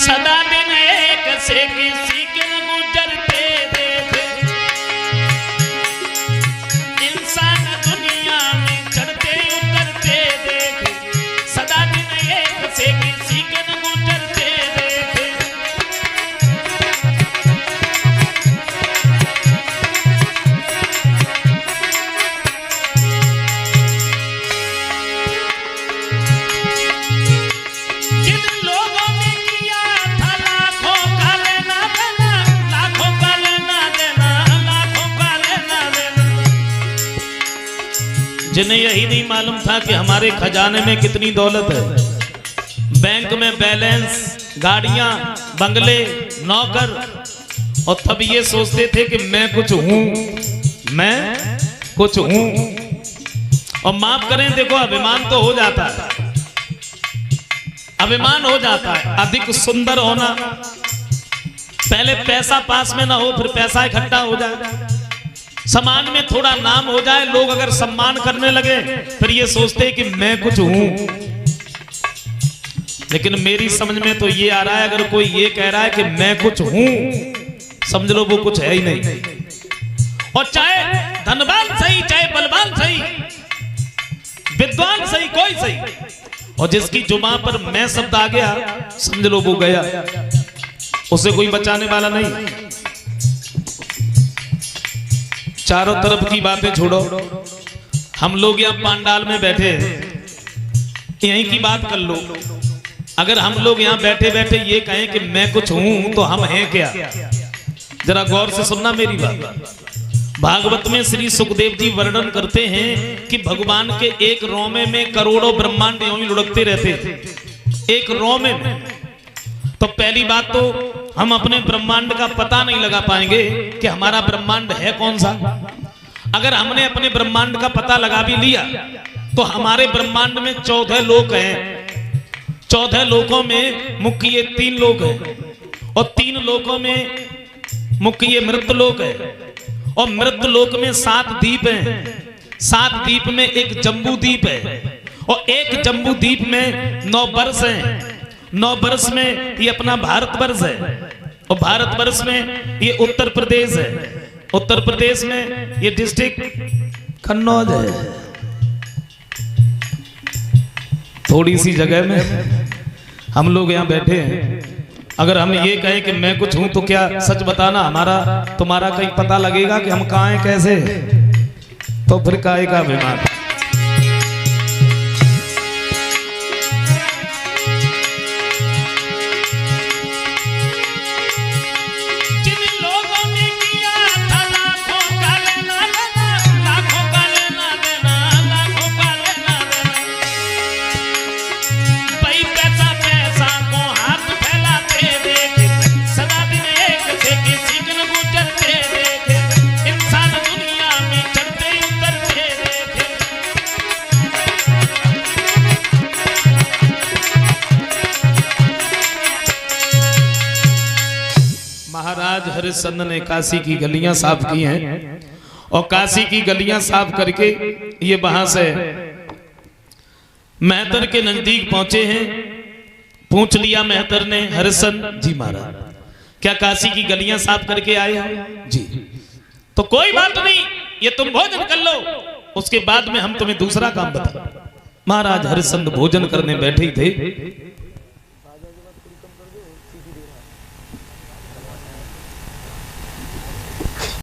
सदा दिन एक से किसी के गुजरते देखे, इंसान दुनिया में चढ़ते उतरते देखे, सदा दिन एक से किसी के गुजरते देखे। जिन्हें यही नहीं मालूम था कि हमारे खजाने में कितनी दौलत है, बैंक में बैलेंस, गाड़ियां, बंगले, नौकर, और तब ये सोचते थे कि मैं कुछ हूं, मैं कुछ हूं। और माफ करें, देखो अभिमान तो हो जाता है, अभिमान हो जाता है। अधिक सुंदर होना, पहले पैसा पास में ना हो, फिर पैसा इकट्ठा हो जाए, समाज में थोड़ा नाम हो जाए, लोग अगर सम्मान करने लगे, फिर ये सोचते कि मैं कुछ हूं। लेकिन मेरी समझ में तो ये आ रहा है, अगर कोई ये कह रहा है कि मैं कुछ हूं, समझ लो वो कुछ है ही नहीं। और चाहे धनवान सही, चाहे बलवान सही, विद्वान सही, कोई सही, और जिसकी जुबान पर मैं शब्द आ गया, समझ लो वो गया, उसे कोई बचाने वाला नहीं। चारों तरफ की बातें छोड़ो, हम लोग यहाँ पंडाल में बैठे हैं, यहीं की बात कर लो। अगर हम लोग यहाँ बैठे बैठे ये कहें कि मैं कुछ हूं, तो हम हैं क्या? जरा गौर से सुनना मेरी बात। भागवत में श्री सुखदेव जी वर्णन करते हैं कि भगवान के एक रोमे में करोड़ों ब्रह्मांड यूं ही लुढ़कते रहते थे, एक रोमे में। तो पहली बात तो हम अपने ब्रह्मांड का पता नहीं लगा पाएंगे कि हमारा ब्रह्मांड है कौन सा। अगर हमने अपने ब्रह्मांड का पता लगा भी लिया, तो हमारे ब्रह्मांड में 14 लोक हैं। 14 लोकों में मुख्य 3 लोक हैं, और 3 लोकों में मुख्य मृत लोक है, और मृत लोक में 7 द्वीप हैं। 7 द्वीप में एक जम्बू द्वीप है, और एक जम्बू द्वीप में 9 वर्ष हैं। 9 वर्ष में ये अपना भारतवर्ष है, और भारतवर्ष में ये उत्तर प्रदेश है। उत्तर प्रदेश में ये डिस्ट्रिक्ट कन्नौज है। थोड़ी सी जगह में हम लोग यहाँ बैठे हैं। अगर हम ये कहें कि मैं कुछ हूं, तो क्या सच बताना हमारा तुम्हारा कहीं पता लगेगा कि हम कहाँ हैं, कैसे? तो फिर काहे का अभिमान? महाराज हरिश्चंद्र ने काशी की गलियां साफ की हैं, और काशी की गलियां साफ करके ये वहां से मेहतर के नजदीक पहुंचे हैं। पूछ लिया मेहतर ने, हरिश्चंद्र जी महाराज क्या काशी की गलियां साफ करके आए हो? जी। तो कोई बात नहीं, ये तुम भोजन कर लो, उसके बाद में हम तुम्हें दूसरा काम बताएं। महाराज हरिश्चंद्र भोजन करने बैठे थे,